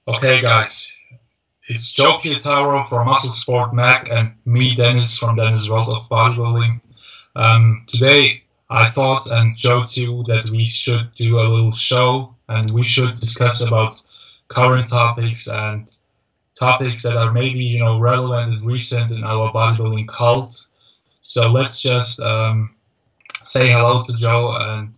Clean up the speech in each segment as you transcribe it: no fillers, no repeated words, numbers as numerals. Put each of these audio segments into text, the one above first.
Okay, guys, it's Joe Pietaro from Muscle Sport Mag and me, Dennis, from Dennis World of Bodybuilding. Today, I thought, and Joe too, that we should do a little show and we should discuss about current topics and topics that are maybe, relevant and recent in our bodybuilding cult. So let's just say hello to Joe and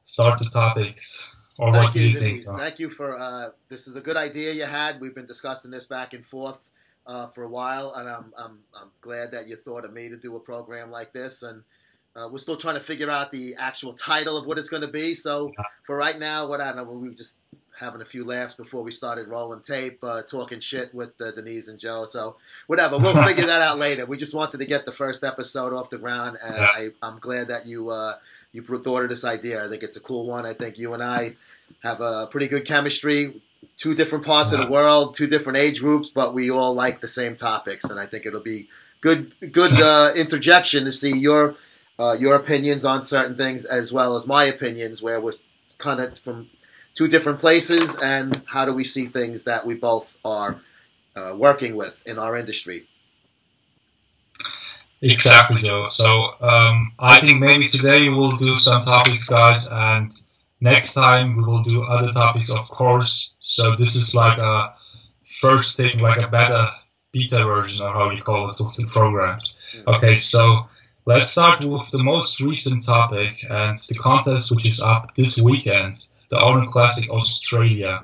start the topics. Or Thank what do you, you Denise. think? Thank you for this is a good idea you had. We've been discussing this back and forth for a while, and I'm glad that you thought of me to do a program like this. And we're still trying to figure out the actual title of what it's going to be. So for right now, what I don't know, we were just having a few laughs before we started rolling tape, talking shit with Denise and Joe. So whatever, we'll figure that out later. We just wanted to get the first episode off the ground, and I'm glad that you thought of this idea. I think it's a cool one. I think you and I have a pretty good chemistry. Two different parts of the world, two different age groups, but we all like the same topics, and I think it'll be good interjection to see your opinions on certain things as well as my opinions, where we're kind of from two different places, and how do we see things that we both are working with in our industry. Exactly, Joe. So I think maybe today we'll do some topics, guys, and next time we will do other topics, of course. So this is like a first thing, like a beta version, or how you call it, of the programs. Okay, so let's start with the most recent topic and the contest which is up this weekend, the Arnold Classic Australia.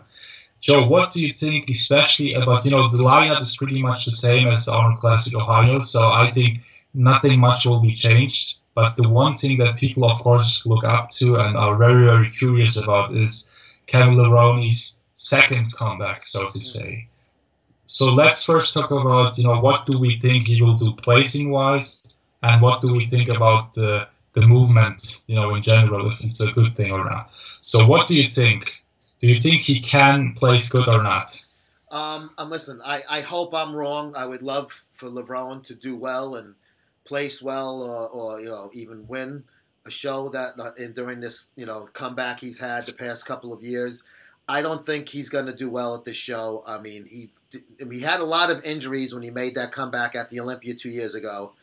Joe, what do you think, especially about, the lineup is pretty much the same as the Arnold Classic Ohio, so I think nothing much will be changed. But the one thing that people, of course, look up to and are very, very curious about is Kevin Levroni's second comeback, so to say. So let's first talk about, what do we think he will do placing-wise, and what do we think about the movement, in general, if it's a good thing or not. So what do you think? Do you think he can place good or not? Listen, I hope I'm wrong. I would love for LeBron to do well and place well, or even win a show that during this comeback he's had the past couple of years. I don't think he's going to do well at this show. I mean, he had a lot of injuries when he made that comeback at the Olympia 2 years ago.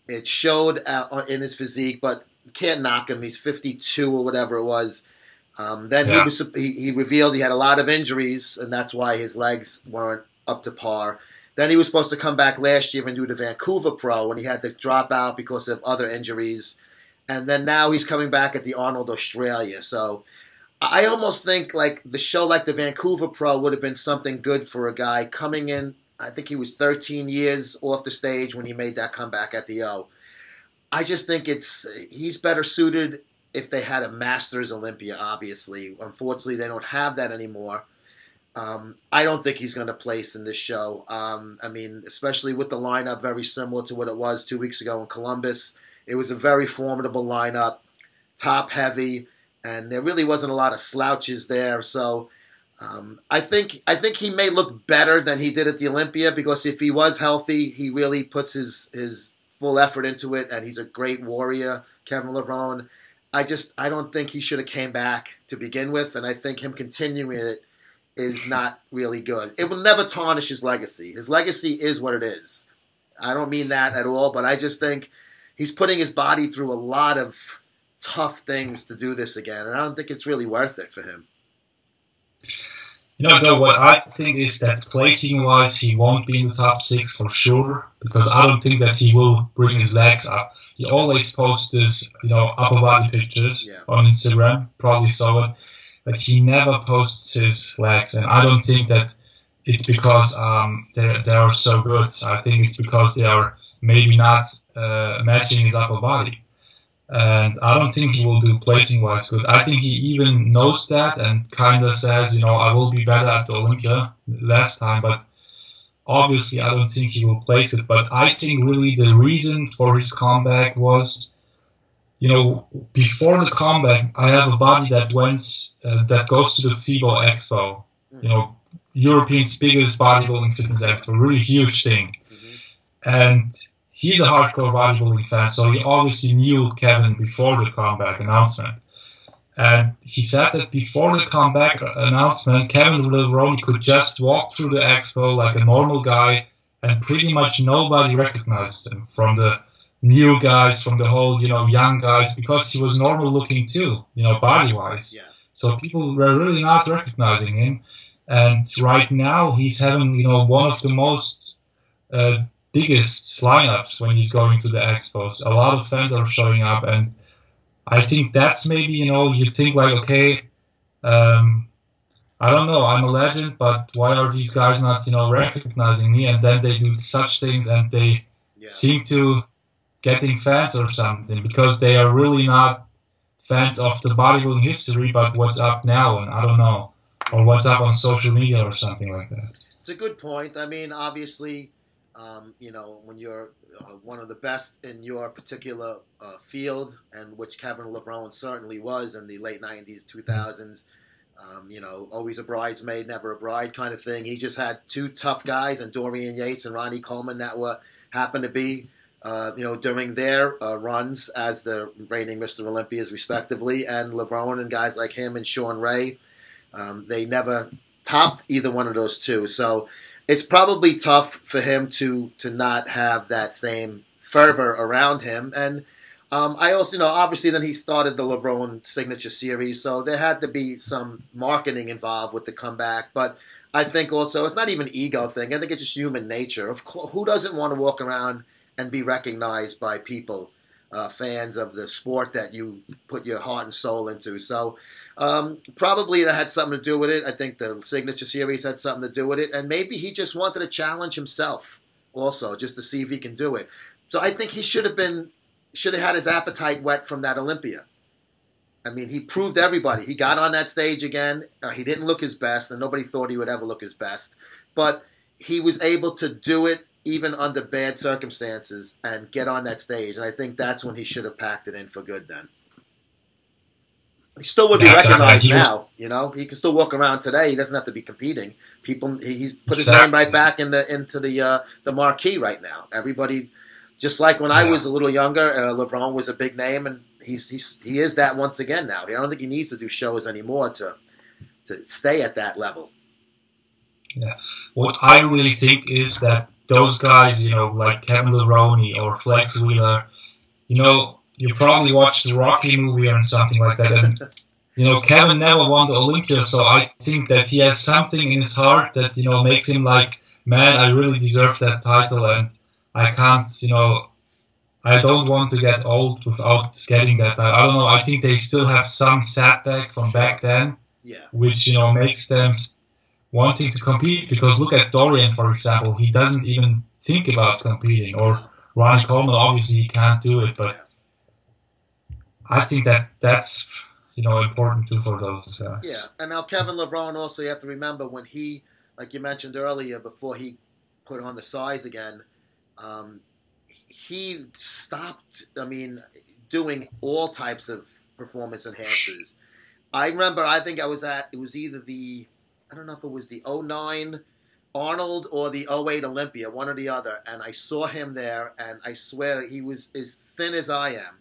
It showed in his physique, but can't knock him. He's 52 or whatever it was. Then he revealed he had a lot of injuries, and that's why his legs weren't up to par. Then he was supposed to come back last year and do the Vancouver Pro, and he had to drop out because of other injuries. And then now he's coming back at the Arnold Australia. So I almost think like the show like the Vancouver Pro would have been something good for a guy coming in. I think he was 13 years off the stage when he made that comeback at the O. I just think he's better suited if they had a Masters Olympia, obviously. Unfortunately, they don't have that anymore. I don't think he's going to place in this show. I mean, especially with the lineup very similar to what it was 2 weeks ago in Columbus. It was a very formidable lineup, top heavy, and there really wasn't a lot of slouches there. So I think he may look better than he did at the Olympia, because if he was healthy, he really puts his full effort into it, and he's a great warrior, Kevin Levrone. I don't think he should have came back to begin with, and I think him continuing it is not really good. It will never tarnish his legacy. His legacy is what it is. I don't mean that at all, but I just think he's putting his body through a lot of tough things to do this again, and I don't think it's really worth it for him. Joe, what I think is that placing-wise, he won't be in the top 6 for sure, because I don't think that he will bring his legs up. He always posts this, upper body pictures on Instagram, probably saw it, but he never posts his legs, and I don't think that it's because they are so good. I think it's because they are maybe not matching his upper body. And I don't think he will do placing-wise good. I think he even knows that and kind of says, I will be better at the Olympia last time, but obviously I don't think he will place it. But I think really the reason for his comeback was, before the comeback, I have a body that that goes to the FIBO Expo, Europe's biggest bodybuilding fitness expo, really huge thing. And he's a hardcore bodybuilding fan, so he obviously knew Kevin before the comeback announcement. And he said that before the comeback announcement, Kevin Levrone could just walk through the expo like a normal guy, and pretty much nobody recognized him, from the new guys, from the whole, young guys, because he was normal looking too, body-wise. Yeah. So people were really not recognizing him. And right now he's having, one of the most biggest lineups when he's going to the expos. A lot of fans are showing up, and I think that's maybe, you think like, okay, I don't know, I'm a legend, but why are these guys not, recognizing me? And then they do such things, and they seem to getting fans or something, because they are really not fans of the bodybuilding history, but what's up now, and I don't know, or what's up on social media or something like that. It's a good point. I mean, obviously, when you're one of the best in your particular field, and which Kevin Levrone certainly was in the late 90s, 2000s, always a bridesmaid, never a bride kind of thing. He just had two tough guys, and Dorian Yates and Ronnie Coleman, that happened to be, during their runs as the reigning Mr. Olympias, respectively, and Levrone and guys like him and Sean Ray, they never topped either one of those two. So it's probably tough for him to not have that same fervor around him. And I also, obviously then he started the Levrone Signature Series, so there had to be some marketing involved with the comeback. But I think also it's not even an ego thing. I think it's just human nature. Of course, who doesn't want to walk around and be recognized by people, fans of the sport that you put your heart and soul into? So probably that had something to do with it. I think the Signature Series had something to do with it. And maybe he just wanted to challenge himself also, just to see if he can do it. So I think he should have had his appetite whet from that Olympia. I mean, he proved everybody. He got on that stage again. He didn't look his best, and nobody thought he would ever look his best. But he was able to do it even under bad circumstances and get on that stage. And I think that's when he should have packed it in for good then. He still would be recognized now, He can still walk around today. He doesn't have to be competing. He's put his name right back into the marquee right now. Everybody, just like when I was a little younger, Levrone was a big name, and he is that once again now. I don't think he needs to do shows anymore to stay at that level. Yeah. What I really think is that those guys, like Kevin Levrone or Flex Wheeler, you probably watched the Rocky movie or something like that, and Kevin never won the Olympia, so I think that he has something in his heart that makes him like, man, I really deserve that title, and I can't, I don't want to get old without getting that title. I don't know. I think they still have some setback from back then, which makes them wanting to compete. Because look at Dorian, for example, he doesn't even think about competing, or Ronnie Coleman, obviously he can't do it, but I think that's important too for those guys. Yeah, and now Kevin Levrone also, you have to remember, when he, like you mentioned earlier, before he put on the size again, he stopped, doing all types of performance enhancers. I remember, it was either I don't know if it was the 09 Arnold or the 08 Olympia, one or the other, and I saw him there, and I swear he was as thin as I am.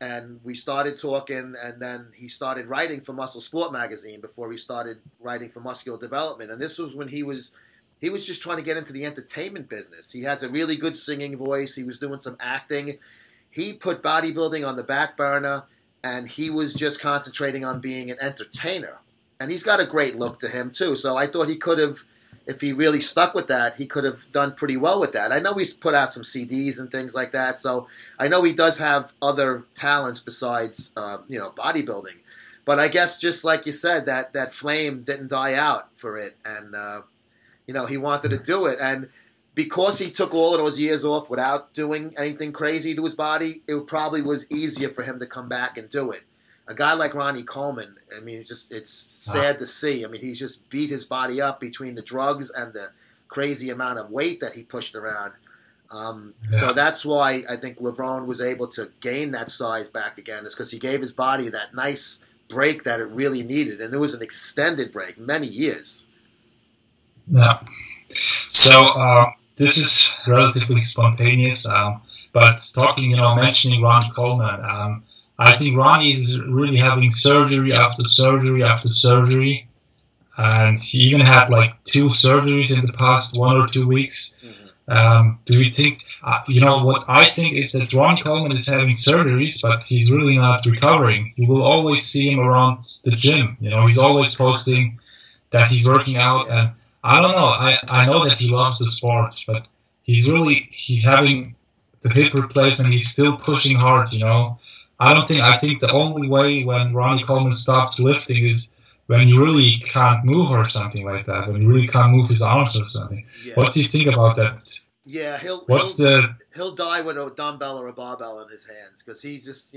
And we started talking, and then he started writing for Muscle Sport magazine before he started writing for Muscular Development. And this was when he was just trying to get into the entertainment business. He has a really good singing voice. He was doing some acting. He put bodybuilding on the back burner, and he was just concentrating on being an entertainer. And he's got a great look to him, too. So I thought he could have, if he really stuck with that, he could have done pretty well with that. I know he's put out some CDs and things like that, so I know he does have other talents besides, bodybuilding. But I guess, just like you said, that flame didn't die out for it, and he wanted to do it. And because he took all of those years off without doing anything crazy to his body, it probably was easier for him to come back and do it. A guy like Ronnie Coleman, it's sad to see. He's just beat his body up between the drugs and the crazy amount of weight that he pushed around. So that's why I think Levrone was able to gain that size back again, is because he gave his body that nice break that it really needed. And it was an extended break, many years. Yeah. So this is relatively spontaneous, but talking, mentioning Ronnie Coleman, I think Ronnie is really having surgery after surgery after surgery, and he even had like 2 surgeries in the past 1 or 2 weeks. Do you think, what I think is that Ronnie Coleman is having surgeries, but he's really not recovering. You will always see him around the gym. He's always posting that he's working out, and I don't know. I know that he loves the sport, but he's having the hip replacement. He's still pushing hard. I think the only way when Ronnie Coleman stops lifting is when you really can't move or something like that, when you really can't move his arms or something. Yeah. What do you think about that? Yeah, he'll die with a dumbbell or a barbell in his hands, because he's just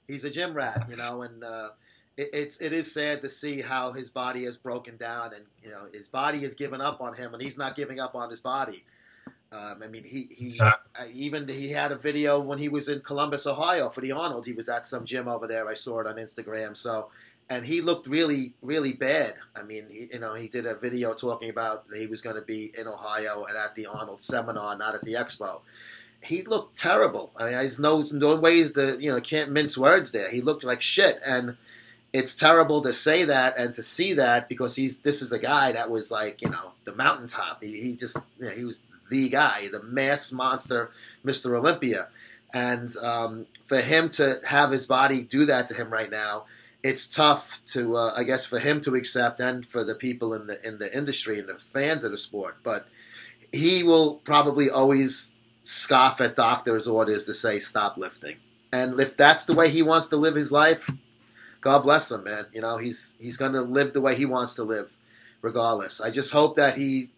he's a gym rat, and it is sad to see how his body has broken down, and his body has given up on him, and he's not giving up on his body. He had a video when he was in Columbus, Ohio for the Arnold. He was at some gym over there. I saw it on Instagram. And he looked really, really bad. He did a video talking about he was going to be in Ohio and at the Arnold seminar, not at the expo. He looked terrible. There's no ways to, can't mince words there. He looked like shit. And it's terrible to say that and to see that, because this is a guy that was like, the mountaintop. He was the guy, the mass monster, Mr. Olympia. And for him to have his body do that to him right now, it's tough to, I guess, for him to accept, and for the people in the industry and the fans of the sport. But he will probably always scoff at doctors' orders to say stop lifting. And if that's the way he wants to live his life, God bless him, man. He's going to live the way he wants to live, regardless. I just hope that he,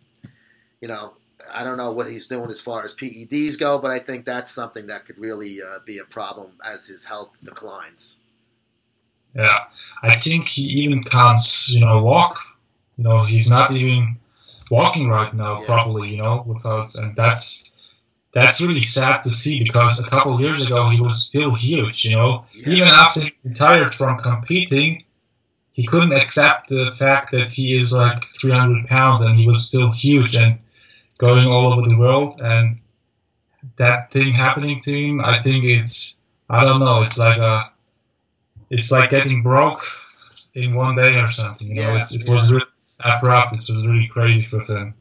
I don't know what he's doing as far as PEDs go, but I think that's something that could really be a problem as his health declines. Yeah, I think he even can't, walk. He's not even walking right now properly, without, and that's really sad to see, because a couple of years ago he was still huge, Even after he retired from competing, he couldn't accept the fact that he is like 300 pounds and he was still huge and going all over the world. And that thing happening to him, I think I don't know, it's like getting broke in one day or something. It was really abrupt. It was really crazy for him.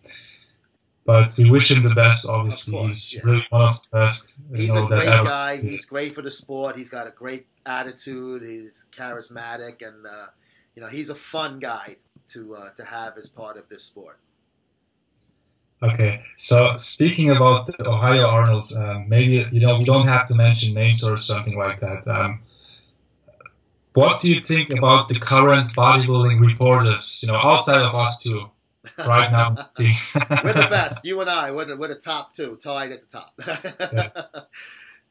But we wish him the best, obviously. He's really one of the best. He's a great guy. He's great for the sport. He's got a great attitude. He's charismatic. And, he's a fun guy to have as part of this sport. Okay, so speaking about the Ohio Arnolds, maybe, we don't have to mention names or something like that. What do you think about the current bodybuilding reporters, outside of us two, right now? We're the best, you and I. We're the top two, tied at the top. Yeah.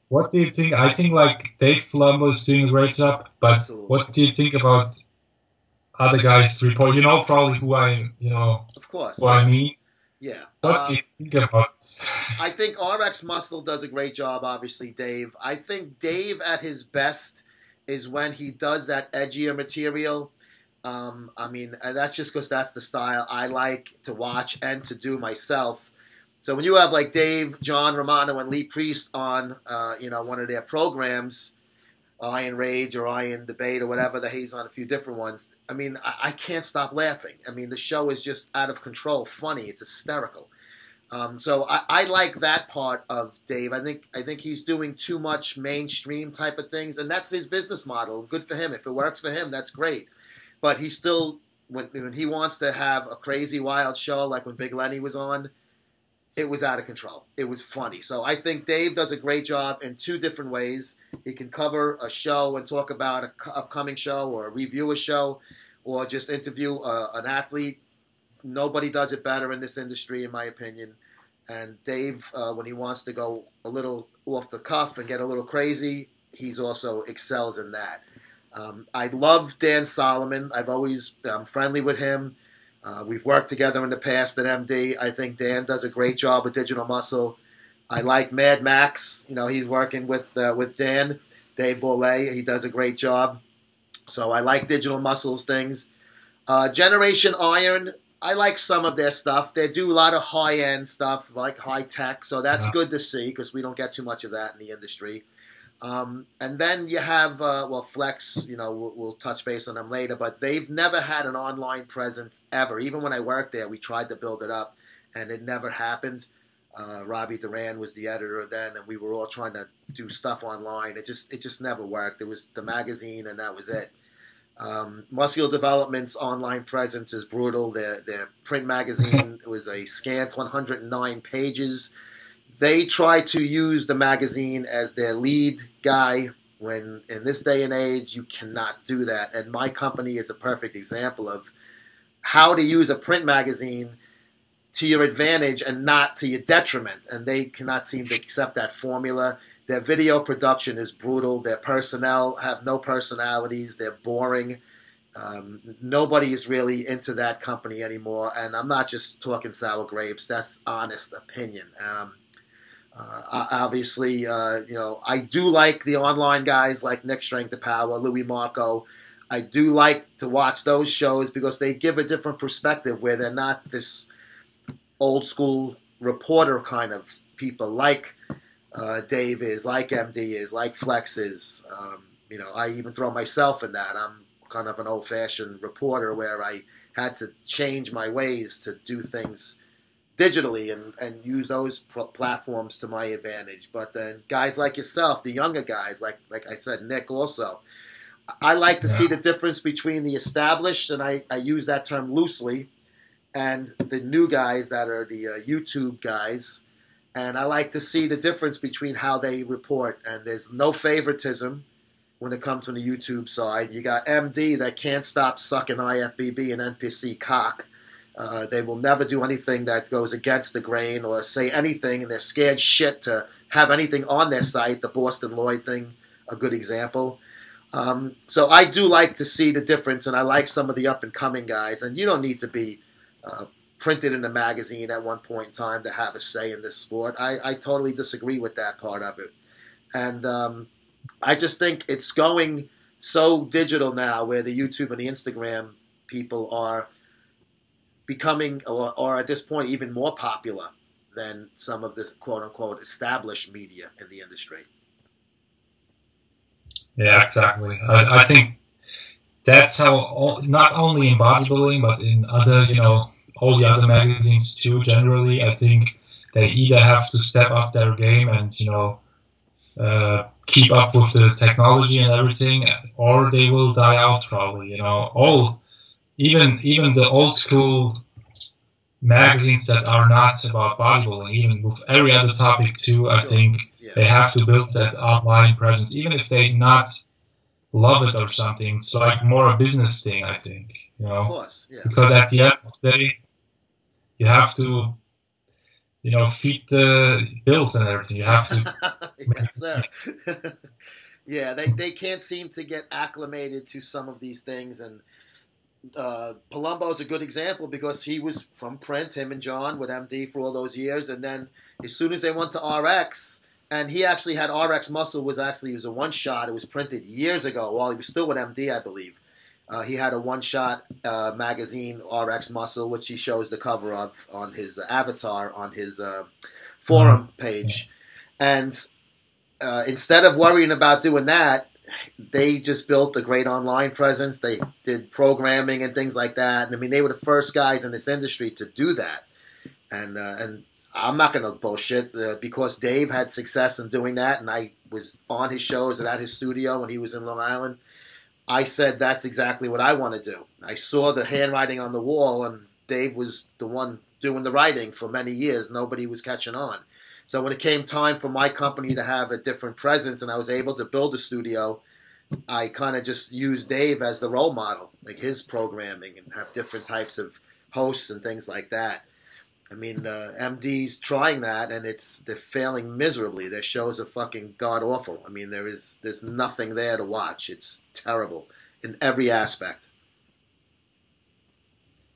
What do you think? I think like Dave Palumbo is doing a great job, but absolutely. What do you think about other guys report? Probably who of course, who I mean. Yeah. What do you think about? I think RX Muscle does a great job. Obviously, Dave. I think Dave at his best is when he does that edgier material. That's just because that's the style I like to watch and to do myself. So when you have like Dave, John Romano, and Lee Priest on, one of their programs, Iron Rage or Iron Debate or whatever that he's on, a few different ones. I can't stop laughing. The show is just out of control, funny. It's hysterical. So I like that part of Dave. I think he's doing too much mainstream type of things, and that's his business model. Good for him. If it works for him, that's great. But he still, when he wants to have a crazy wild show, like when Big Lenny was on, it was out of control. It was funny. So I think Dave does a great job in two different ways. He can cover a show and talk about an upcoming show, or review a show, or just interview an athlete. Nobody does it better in this industry, in my opinion. And Dave, when he wants to go a little off the cuff and get a little crazy, he's also excels in that. I love Dan Solomon. I'm friendly with him. We've worked together in the past at MD. I think Dan does a great job with Digital Muscle. I like Mad Max. He's working with Dan, Dave Bourlet. He does a great job. So I like Digital Muscle's things. Generation Iron, I like some of their stuff. They do a lot of high-end stuff, like high-tech, so that's good to see, because we don't get too much of that in the industry. And then you have, well, Flex, you know, we'll touch base on them later, but they've never had an online presence ever. Even when I worked there, we tried to build it up, and it never happened. Robbie Duran was the editor then, and we were all trying to do stuff online. It just never worked. It was the magazine, and that was it. Muscular Development's online presence is brutal. Their print magazine was a scant 109 pages. They try to use the magazine as their lead guy when, in this day and age, you cannot do that. And my company is a perfect example of how to use a print magazine to your advantage and not to your detriment. And they cannot seem to accept that formula. Their video production is brutal. Their personnel have no personalities. They're boring. Nobody is really into that company anymore. And I'm not just talking sour grapes. That's honest opinion. Obviously, you know, I do like the online guys like Nick Strength to Power, Louis Marco. I do like to watch those shows because they give a different perspective where they're not this old school reporter kind of people like Dave is, like MD is, like Flex is. You know, I even throw myself in that. I'm kind of an old-fashioned reporter where I had to change my ways to do things digitally and use those platforms to my advantage. But then guys like yourself, the younger guys, like I said, Nick also, I like to see the difference between the established, and I use that term loosely, and the new guys that are the YouTube guys. And I like to see the difference between how they report. And there's no favoritism when it comes from the YouTube side. You got MD that can't stop sucking IFBB and NPC cock. They will never do anything that goes against the grain or say anything, and they're scared shit to have anything on their site. The Boston Lloyd thing, a good example. So I do like to see the difference, and I like some of the up-and-coming guys. And you don't need to be printed in a magazine at one point in time to have a say in this sport. I totally disagree with that part of it. And I just think it's going so digital now where the YouTube and the Instagram people are becoming, or at this point, even more popular than some of the quote-unquote established media in the industry. Yeah, exactly. I think that's how, not only in bodybuilding, but in other, you know, all the other magazines too, generally, I think they either have to step up their game and, you know, keep up with the technology and everything, or they will die out probably, you know. Even the old school magazines that are not about bodybuilding, even with every other topic too, I think they have to build that online presence, even if they not love it or something. It's like more a business thing, I think, you know. Of course, yeah. Because at the end of the day, you have to, you know, feed the bills and everything. You have to. Yes, sir. Yeah, they can't seem to get acclimated to some of these things, and Palumbo's a good example because he was from print, him and John with MD for all those years, and then as soon as they went to RX, and he actually had RX Muscle it was a one shot. It was printed years ago while he was still with MD, I believe. He had a one shot magazine, RX Muscle, which he shows the cover of on his avatar on his forum page, and instead of worrying about doing that, they just built a great online presence. They did programming and things like that. And I mean, they were the first guys in this industry to do that. And I'm not going to bullshit because Dave had success in doing that. And I was on his shows and at his studio when he was in Long Island. I said, that's exactly what I want to do. I saw the handwriting on the wall, and Dave was the one doing the writing for many years. Nobody was catching on. So when it came time for my company to have a different presence and I was able to build a studio, I kind of just used Dave as the role model, like his programming, and have different types of hosts and things like that. I mean, MD's trying that, and they're failing miserably. Their shows are fucking god-awful. I mean, there's nothing there to watch. It's terrible in every aspect.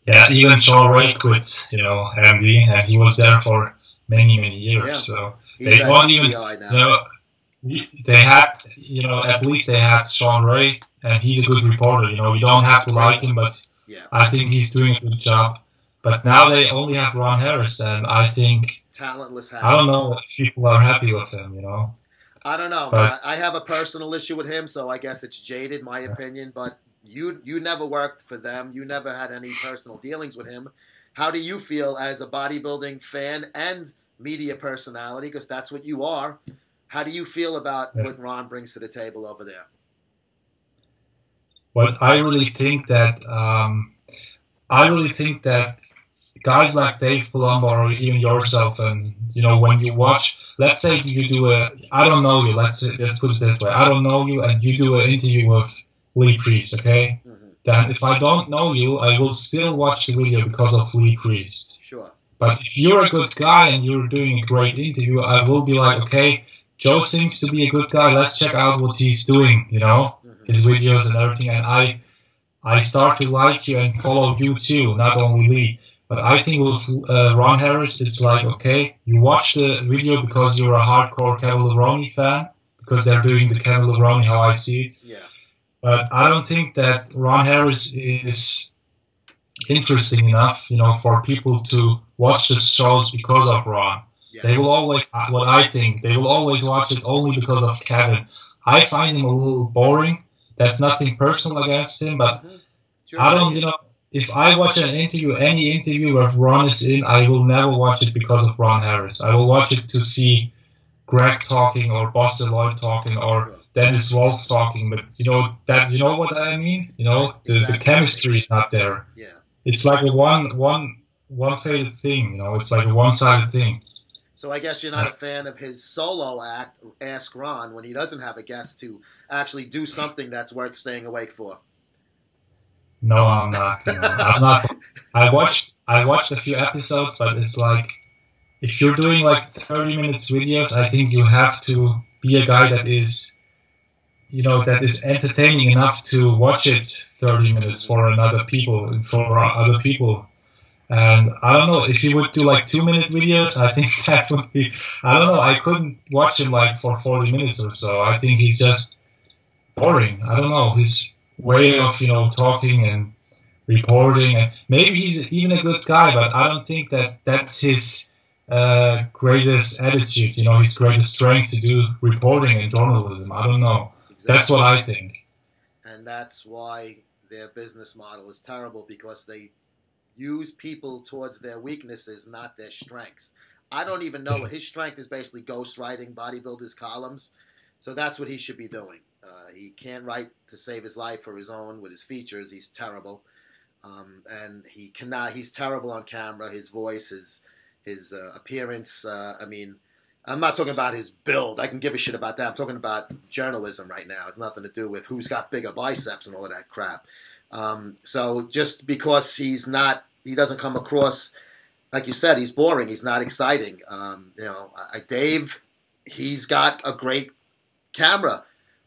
Yeah, even Sean Ray quit, you know, MD, and he was there for many years. Yeah. So they don't even, you know, they had, you know, at least they had Sean Ray, and he's a good reporter. You know, we don't have to like him, but I think he's doing a good job. But now they only have Ron Harris, and I think talentless. I don't know if people are happy with him. You know, I don't know. But I have a personal issue with him, so I guess it's jaded, my opinion. But you never worked for them. You never had any personal dealings with him. How do you feel as a bodybuilding fan and media personality? Because that's what you are. How do you feel about what Ron brings to the table over there? well, I really think that guys like Dave Palumbo or even yourself, and when you watch, let's say you do I don't know you, let's put it that way. I don't know you, and you do an interview with Lee Priest, okay? Mm-hmm. Then if I don't know you, I will still watch the video because of Lee Priest. Sure. But if you're a good guy and you're doing a great interview, I will be like, okay, Joe seems to be a good guy. Let's check out what he's doing, his videos and everything. And I start to like you and follow you too, not only Lee. But I think with Ron Harris, it's like, okay, you watch the video because you're a hardcore Kevin Levrone fan, because they're doing the Kevin Levrone how I see it. Yeah. But I don't think that Ron Harris is interesting enough, for people to watch the shows because of Ron. Yeah. They will always, what I think, they will always watch it only because of Kevin. I find him a little boring. That's nothing personal against him, but I don't, if I watch an interview, any interview where Ron is in, I will never watch it because of Ron Harris. I will watch it to see Greg talking or Buster Lloyd talking or Dennis Wolf talking, but you know what I mean? The chemistry is not there. Yeah. It's like a one-faded thing, it's like a one-sided thing. So I guess you're not a fan of his solo act, Ask Ron, when he doesn't have a guest to actually do something that's worth staying awake for. No, I'm not. I'm not. I watched a few episodes, but it's like, if you're doing like 30 minutes videos, I think you have to be a guy that is, that is entertaining enough to watch it 30 minutes for other people. And I don't know, if he would do like 2-minute videos, I think that would be, I don't know, I couldn't watch him like for 40 minutes or so. I think he's just boring. I don't know, his way of, talking and reporting, and maybe he's even a good guy, but I don't think that that's his greatest attitude, his greatest strength to do reporting and journalism. I don't know. Exactly. That's what I think. And that's why their business model is terrible, because they use people towards their weaknesses, not their strengths. I don't even know what his strength is. Basically ghostwriting bodybuilders' columns. So that's what he should be doing. He can't write to save his life for his own with his features. He's terrible. And he cannot. He's terrible on camera. His voice, his appearance. I mean, I'm not talking about his build. I can give a shit about that. I'm talking about journalism right now. It's nothing to do with who's got bigger biceps and all of that crap. So just because he doesn't come across, like you said, he's boring. He's not exciting. Dave, he's got a great camera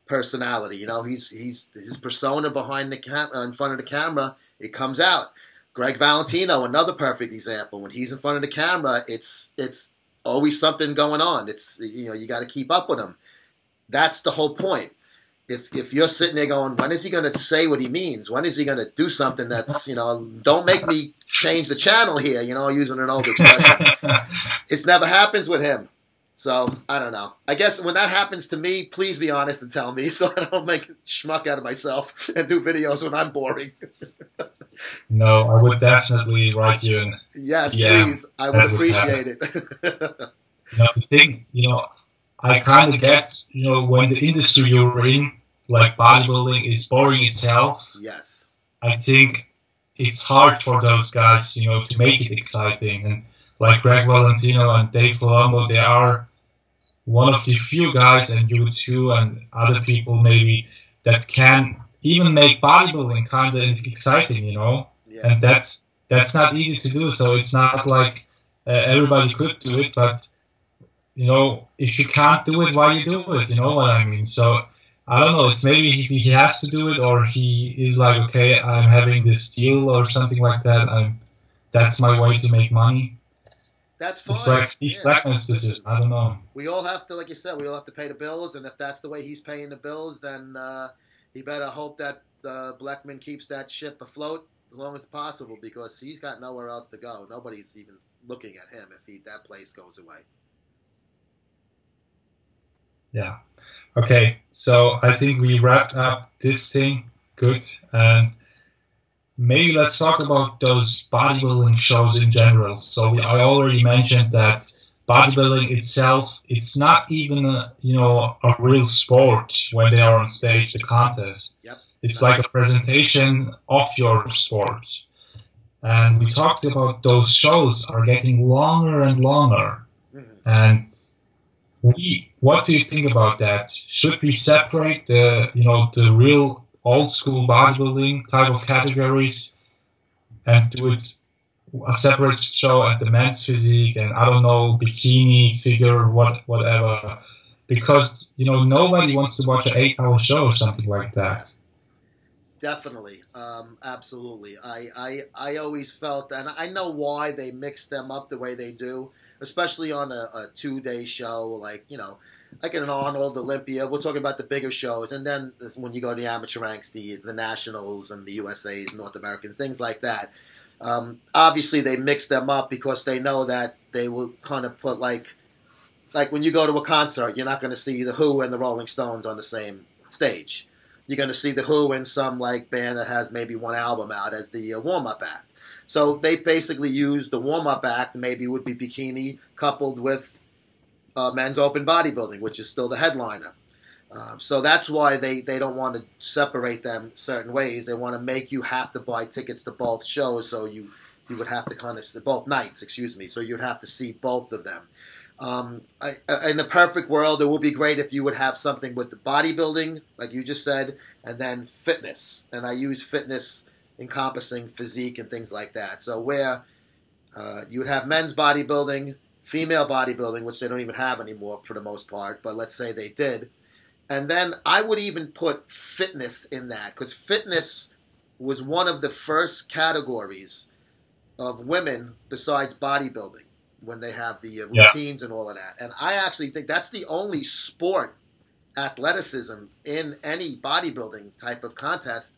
personality. He's his persona behind the camera, in front of the camera, it comes out. Greg Valentino, another perfect example. When he's in front of the camera, it's always something going on. It's you got to keep up with him. That's the whole point. If you're sitting there going, when is he going to say what he means? When is he going to do something that's, don't make me change the channel here, using an old expression. It never happens with him. So, I don't know. I guess when that happens to me, please be honest and tell me so I don't make a schmuck out of myself and do videos when I'm boring. No, I would definitely write you in. Yes, please. I would appreciate it. The thing, I kind of get, when the industry you're in, like bodybuilding, is boring itself. Yes. I think it's hard for those guys, to make it exciting. And like Greg Valentino and Dave Palumbo, they are one of the few guys, and you too, and other people maybe, that can even make bodybuilding kind of exciting, Yeah. And that's not easy to do. So it's not like everybody could do it, but if you can't do it, why you do it? You know what I mean? So I don't know. It's maybe he has to do it, or he is like, okay, I'm having this deal or something like that. That's my way to make money. That's fine. It's like Steve Blackman's decision. I don't know. We all have to, like you said, we all have to pay the bills, and if that's the way he's paying the bills, then he better hope that Blackman keeps that ship afloat as long as possible, because he's got nowhere else to go. Nobody's even looking at him if that place goes away. Yeah. Okay. So I think we wrapped up this thing. Good. And maybe let's talk about those bodybuilding shows in general. So I already mentioned that bodybuilding itself, it's not even a real sport when they are on stage, the contest. Yep. It's like a presentation of your sport. And we talked about those shows are getting longer and longer. And what do you think about that? Should we separate the real old school bodybuilding type of categories and do it a separate show at the men's physique and I don't know, bikini, figure, whatever? Because nobody wants to watch an 8-hour show or something like that. Definitely, absolutely. I always felt, and I know why they mix them up the way they do, especially on a 2-day show, like like in an Arnold, Olympia. We're talking about the bigger shows, and then when you go to the amateur ranks, the nationals and the USA's, North Americans, things like that. Obviously, they mix them up because they know that they will kind of put like when you go to a concert, you're not going to see the Who and the Rolling Stones on the same stage. You're going to see the Who and some band that has maybe one album out as the warm-up act. So they basically use the warm-up act, maybe would be bikini, coupled with men's open bodybuilding, which is still the headliner. So that's why they don't want to separate them certain ways. They want to make you have to buy tickets to both shows, so you would have to kind of see both nights, excuse me. So you'd have to see both of them. In a perfect world, it would be great if you would have something with the bodybuilding, like you just said, and then fitness. And I use fitness encompassing physique and things like that. So where you would have men's bodybuilding, female bodybuilding, which they don't even have anymore for the most part, but let's say they did. And then I would even put fitness in that, because fitness was one of the first categories of women besides bodybuilding, when they have the routines and all of that. And I actually think that's the only sport athleticism in any bodybuilding type of contest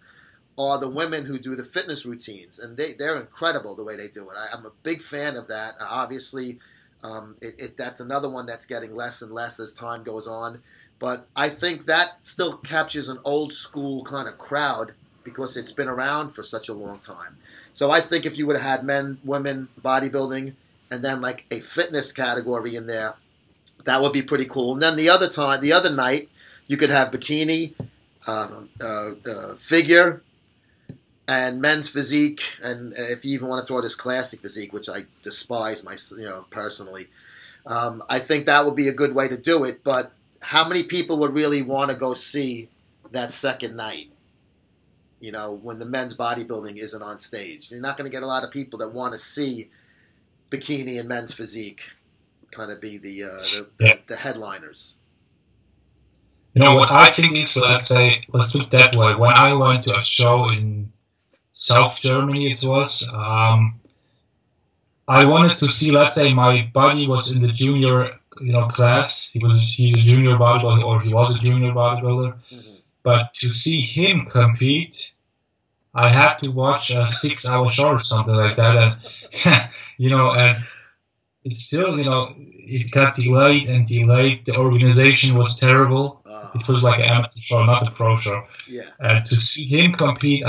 are the women who do the fitness routines. And they're incredible the way they do it. I'm a big fan of that. Obviously, that's another one that's getting less and less as time goes on. But I think that still captures an old school kind of crowd because it's been around for such a long time. So I think if you would have had men, women, bodybuilding, and then like a fitness category in there, that would be pretty cool. And then the other night, you could have bikini, figure, and men's physique, and if you even want to throw this classic physique, which I despise personally, I think that would be a good way to do it. But how many people would really want to go see that second night? When the men's bodybuilding isn't on stage, you're not going to get a lot of people that want to see bikini and men's physique kind of be the headliners. What I think is, let's put it that way. When I went to a show in South Germany, it was, I wanted to see, let's say my buddy was in the junior, class. He's a junior bodybuilder, or he was a junior bodybuilder. Mm-hmm. But to see him compete, I had to watch a 6-hour show or something like that, and and it's still, it got delayed and delayed. The organization was terrible. It was like an amateur show, not a pro show. Yeah. And to see him compete,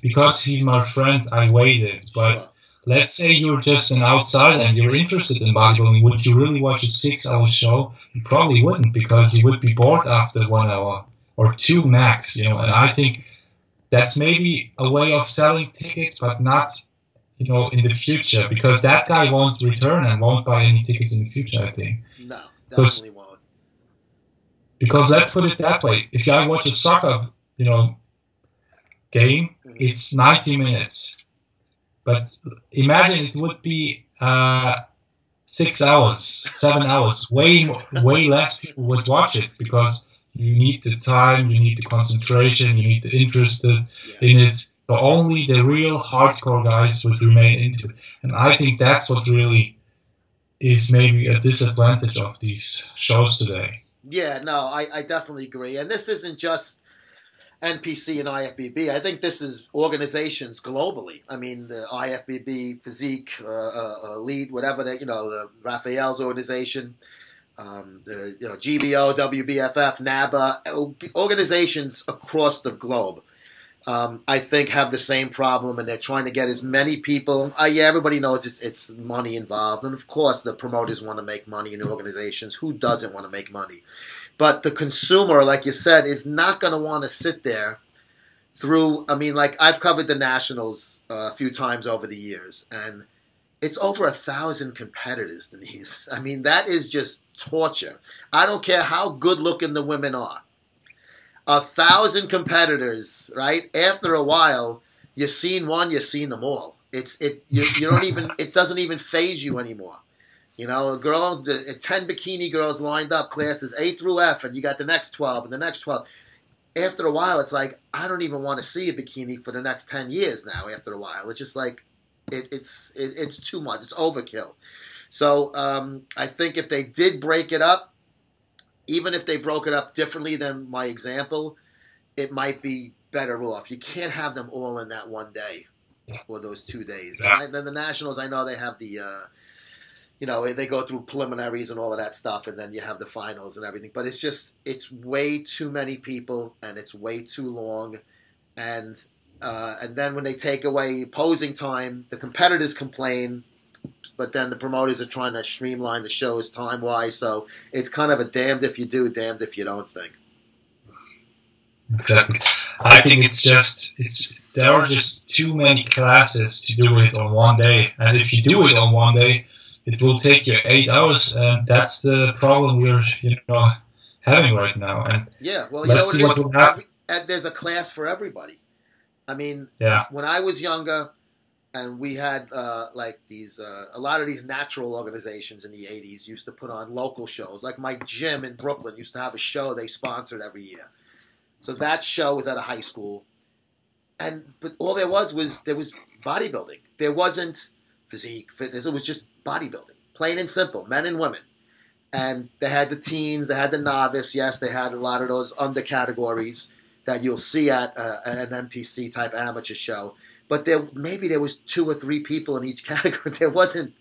because he's my friend, I waited. But let's say you're just an outsider and you're interested in bodybuilding, would you really watch a 6-hour show? You probably wouldn't, because you would be bored after 1 hour or 2 max. And I think that's maybe a way of selling tickets, but not, in the future, because that guy won't return and won't buy any tickets in the future, I think. No, definitely won't. Because let's put it that way. If I watch a soccer, game, it's 90 minutes. But imagine it would be 6 hours, 7 hours. Way less people would watch it, because you need the time, you need the concentration, you need the interest in it. So only the real hardcore guys would remain into it. And I think that's what really is maybe a disadvantage of these shows today. Yeah, no, I definitely agree. And this isn't just NPC and IFBB. I think this is organizations globally. I mean, the IFBB, Physique, Elite, whatever, the Raphael's organization. GBO, WBFF, NABA, organizations across the globe, I think have the same problem, and they're trying to get as many people. Yeah, everybody knows it's money involved, and of course the promoters want to make money in organizations. Who doesn't want to make money? But the consumer, like you said, is not going to want to sit there through. I mean, like I've covered the Nationals a few times over the years, and it's over 1,000 competitors, Denise. I mean, that is just torture. I don't care how good looking the women are. 1,000 competitors, right? After a while, you've seen one, you've seen them all. You don't even, it doesn't even faze you anymore. You know, 10 bikini girls lined up, classes A through F, and you got the next 12 and the next 12. After a while, it's like, I don't even want to see a bikini for the next 10 years now, after a while. It's just like, it's too much. It's overkill. So I think if they did break it up, even if they broke it up differently than my example, it might be better off. You can't have them all in that one day or those 2 days. And then the Nationals, I know they have the, they go through preliminaries and all of that stuff, and then you have the finals and everything. But it's way too many people, and it's way too long. And then when they take away posing time, the competitors complain. But then the promoters are trying to streamline the shows time-wise, so it's kind of a damned if you do, damned if you don't thing. Exactly. I think there are just too many classes to do it on one day, and if you do it on one day, it will take you 8 hours, and that's the problem we're having right now. And yeah, well, you know what it is? There's a class for everybody. I mean, when I was younger. And we had a lot of these natural organizations in the 80s used to put on local shows. Like my gym in Brooklyn used to have a show they sponsored every year. So that show was at a high school. But all there was bodybuilding. There wasn't physique, fitness. It was just bodybuilding. Plain and simple, men and women. And they had the teens, they had the novice. Yes, they had a lot of those under categories that you'll see at an NPC type amateur show. But maybe there was 2 or 3 people in each category. There wasn't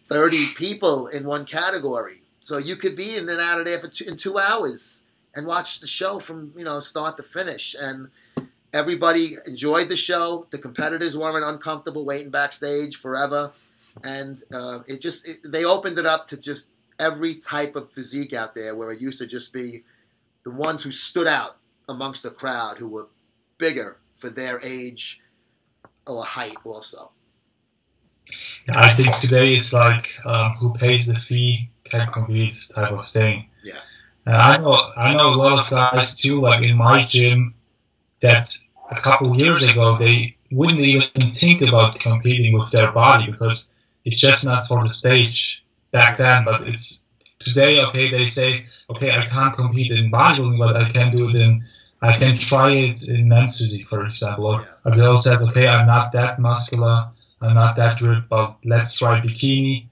30 people in one category. So you could be in and out of there in 2 hours and watch the show from start to finish. And everybody enjoyed the show. The competitors weren't uncomfortable waiting backstage forever. And they opened it up to just every type of physique out there, where it used to just be the ones who stood out amongst the crowd, who were bigger for their age or height also. Yeah, I think today it's like who pays the fee can compete type of thing. Yeah. I know a lot of guys too, like in my gym, that a couple years ago they wouldn't even think about competing with their body because it's just not for the stage back then. But it's today, okay, they say, okay, I can't compete in bodybuilding, but I can try it in men's physique, for example. A girl says, okay, I'm not that muscular, I'm not that ripped, but let's try bikini.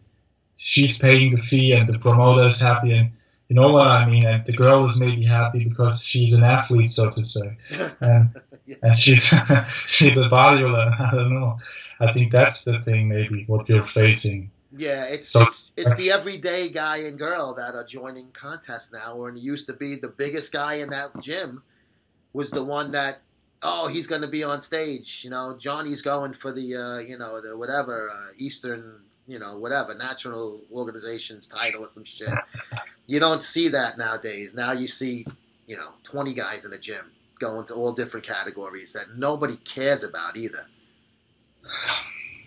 She's paying the fee and the promoter is happy, and you know what I mean? And the girl is maybe happy because she's an athlete, so to say. And she's she's a bodybuilder. I don't know. I think that's the thing, maybe, what you're facing. Yeah, it's the everyday guy and girl that are joining contests now, where it used to be the biggest guy in that gym was the one that, he's going to be on stage. Johnny's going for the, the whatever, Eastern, whatever, National Organization's title or some shit. You don't see that nowadays. Now you see, 20 guys in a gym going to all different categories that nobody cares about either.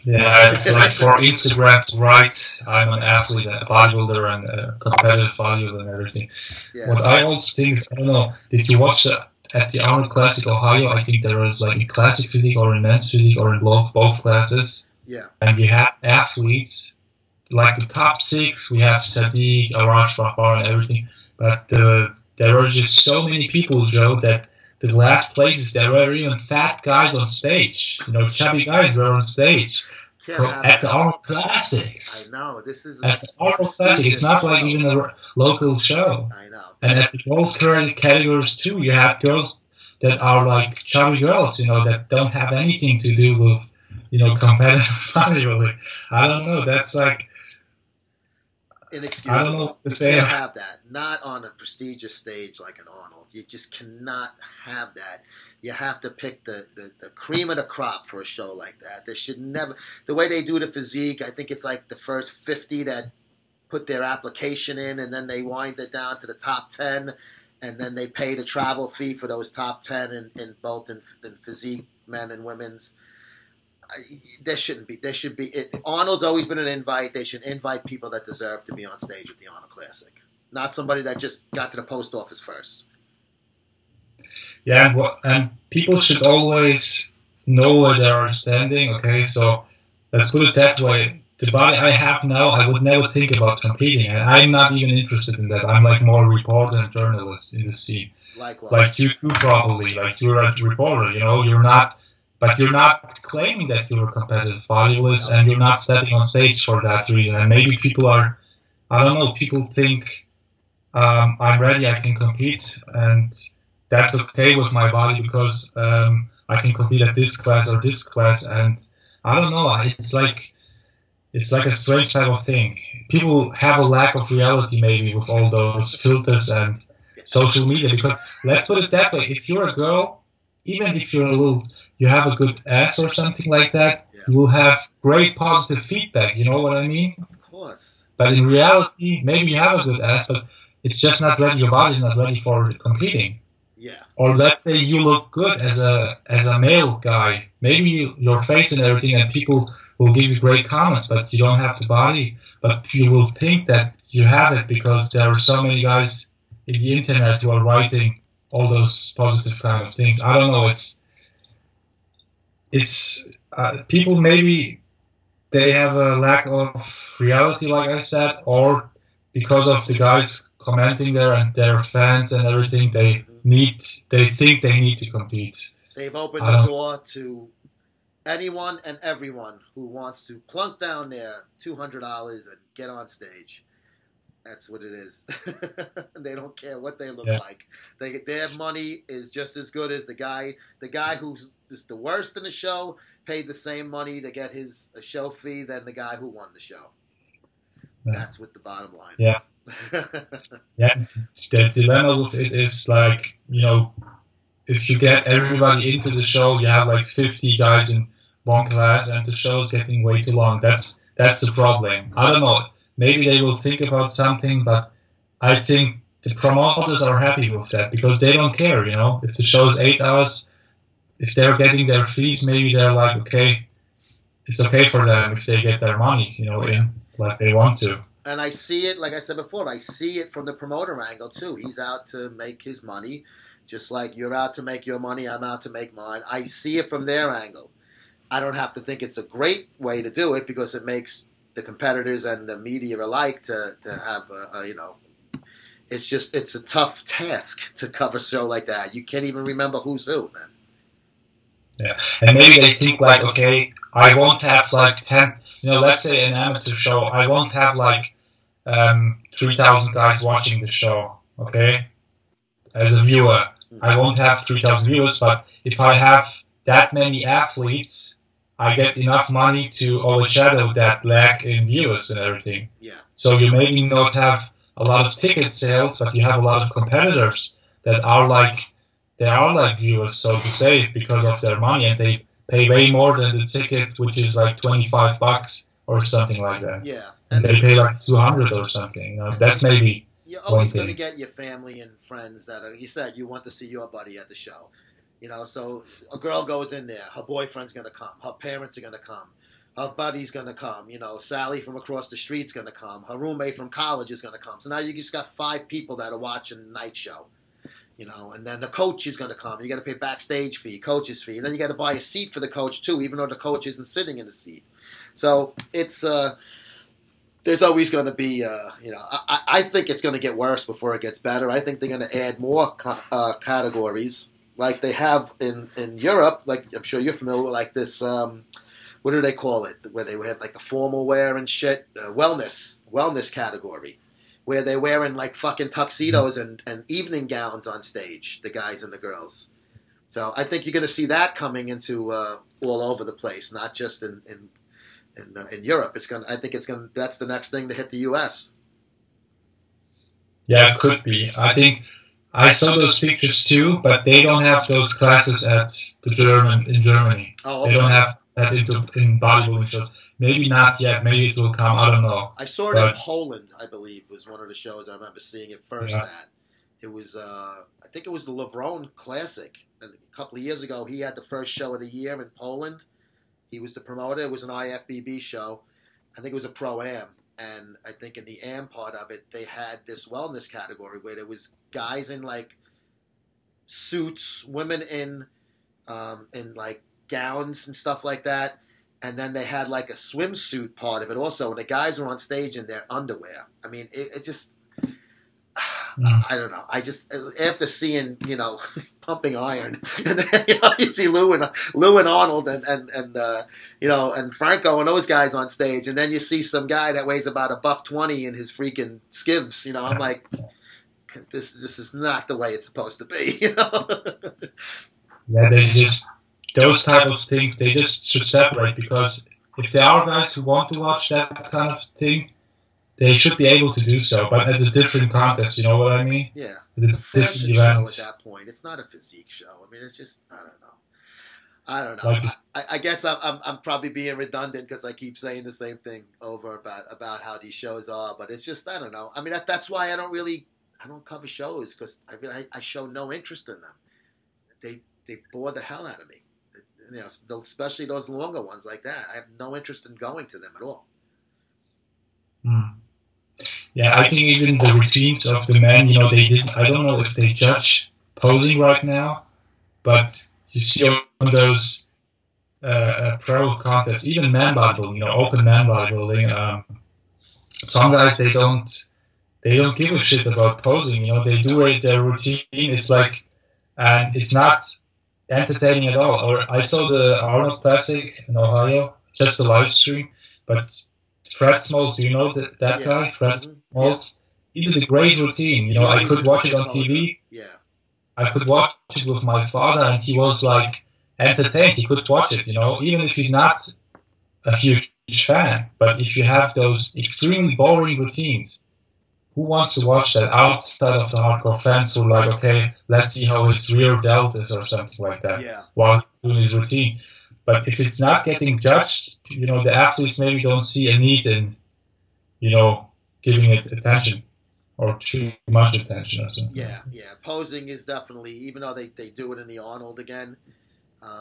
Yeah, it's like for Instagram to write, I'm an athlete, a bodybuilder, and a competitive bodybuilder and everything. Yeah. What I also think is, I don't know, did you watch at the Arnold Classic Ohio? I think there was like a classic physique or in men's physique or in both classes. Yeah. And we have athletes, like the top 6, we have Sadiq, Arash, Rahbar, and everything. But there were just so many people, Joe, that the last places, there were even fat guys on stage. Chubby guys were on stage. At the Arnold Classics. I know. This is at the Arnold Classic. It's not like even a local show. I know. And at the girls' categories too, you have girls that are like chubby girls, that don't have anything to do with, competitive bodybuilding. I don't know. That's like, inexcusable. I don't know what to You say. can't have that. Not on a prestigious stage like an Arnold. You just cannot have that. You have to pick the cream of the crop for a show like that. There should never... The way they do the physique, I think it's like the first 50 that put their application in, and then they wind it down to the top 10, and then they pay the travel fee for those top 10 in both in physique, men and women's. There shouldn't be. There should be. Arnold's always been an invite. They should invite people that deserve to be on stage with the Arnold Classic, not somebody that just got to the post office first. Yeah, and people should always know where they are standing. Okay, so let's put it that way. The body I have now, I would never think about competing, and I'm not even interested in that. I'm like more reporter and journalist in the scene. Likewise. Like you probably, like you're a reporter. You know, you're not. But you're not claiming that you're a competitive bodybuilder, and you're not stepping on stage for that reason. And maybe people are, I don't know, people think I'm ready, I can compete, and that's okay with my body because I can compete at this class or this class. And I don't know, it's like a strange type of thing. People have a lack of reality maybe with all those filters and social media. Because let's put it that way: if you're a girl, even if you have a good ass or something like that, you will have great positive feedback, you know what I mean? Of course. But in reality, maybe you have a good ass, but it's just not ready, your body's not ready for competing. Yeah. Or let's say you look good as a male guy, maybe your face and everything, and people will give you great comments, but you don't have the body, but you will think that you have it because there are so many guys in the internet who are writing all those positive kind of things. I don't know, it's people maybe they have a lack of reality, like I said, or because of the guys commenting there and their fans and everything, they think they need to compete. They've opened the door to anyone and everyone who wants to plunk down their $200 and get on stage. That's what it is. They don't care what they look like. Their money is just as good as the guy who's just the worst in the show paid the same money to get his show fee than the guy who won the show. Yeah. That's what the bottom line is. Yeah. The dilemma with it is like, you know, if you get everybody into the show, you have like 50 guys in one class and the show's getting way too long. That's the problem. I don't know. Maybe they will think about something, but I think the promoters are happy with that because they don't care, you know. If the show is 8 hours, if they're getting their fees, maybe they're like, okay, it's okay for them if they get their money, you know, in like they want to. And I see it, like I said before, I see it from the promoter angle too. He's out to make his money, just like you're out to make your money, I'm out to make mine. I see it from their angle. I don't have to think it's a great way to do it because it makes the competitors and the media alike to have you know, it's a tough task to cover a show like that. You can't even remember who's who then. Yeah, and maybe they think like, okay, I won't have like 10, you know, let's say an amateur show, I won't have like 3,000 guys watching the show, okay, as a viewer. I won't have 3,000 viewers, but if I have that many athletes, I get enough money to overshadow that lack in viewers and everything. Yeah. So you maybe not have a lot of ticket sales, but you have a lot of competitors that are like, they are like viewers, so to say, because of their money, and they pay way more than the ticket, which is like $25 or something like that. Yeah. And they pay like 200 or something. You know, that's maybe you're always going to get your family and friends that are, you said you want to see your buddy at the show. You know, so a girl goes in there, her boyfriend's going to come, her parents are going to come, her buddy's going to come, you know, Sally from across the street's going to come, her roommate from college is going to come. So now you just got 5 people that are watching the night show, you know, and then the coach is going to come. You got to pay backstage fee, coach's fee, and then you got to buy a seat for the coach too, even though the coach isn't sitting in the seat. So it's there's always going to be, you know, I think it's going to get worse before it gets better. I think they're going to add more categories. Like they have in Europe, like I'm sure you're familiar with, like this, what do they call it? Where they have like the formal wear and shit, wellness category, where they're wearing like fucking tuxedos and evening gowns on stage, the guys and the girls. So I think you're going to see that coming into all over the place, not just in Europe. I think it's going. That's the next thing to hit the U.S. Yeah, it could be. I think I saw those pictures too, but they don't have those classes at in Germany. Oh, okay. They don't have that in bodybuilding shows. Maybe not yet. Maybe it will come. I don't know. I saw it in Poland, I believe, was one of the shows I remember seeing it first at. It was, I think it was the Levrone Classic. A couple of years ago, he had the first show of the year in Poland. He was the promoter. It was an IFBB show. I think it was a Pro-Am. And I think in the AM part of it, they had this wellness category where there was guys in like suits, women in like gowns and stuff like that. And then they had like a swimsuit part of it also. And the guys were on stage in their underwear. I mean, it just, I don't know. I just, after seeing, you know, Pumping Iron, and then, you know, you see Lou and Arnold and you know, and Franco and those guys on stage, and then you see some guy that weighs about $120 in his freaking skivs. You know, I'm like, this is not the way it's supposed to be. You know. Yeah, they just those type of things. They just should separate, because if there are guys who want to watch that kind of thing, they should be able to do so, but at a different contest, you know what I mean? Yeah, it's a fashion show at that point. It's not a physique show. I mean, it's just, I don't know. Like, I guess I'm probably being redundant because I keep saying the same thing over about how these shows are, but it's just, I don't know. I mean, that's why I don't cover shows, because I show no interest in them. They bore the hell out of me. You know, especially those longer ones like that. I have no interest in going to them at all. Yeah, I think even the routines of the men, you know, they didn't. I don't know if they judge posing right now, but you see on those pro contests, even man bodybuilding, you know, open man bodybuilding, some guys they don't give a shit about posing. You know, they do it their routine. It's like, and it's not entertaining at all. Or I saw the Arnold Classic in Ohio, just a live stream, but Fred Smalls, do you know that guy, Fred Smalls? He did a great routine. You know, I could watch it on TV. Yeah. I could watch it with my father, and he was like entertained. He could watch it, you know, even if he's not a huge fan. But if you have those extremely boring routines, who wants to watch that outside of the hardcore fans who are like, okay, let's see how his rear delt is or something like that while doing his routine. But if it's not getting judged, you know, the athletes maybe don't see a need in, you know, giving it attention or too much attention or something. Yeah. Posing is definitely, even though they do it in the Arnold again,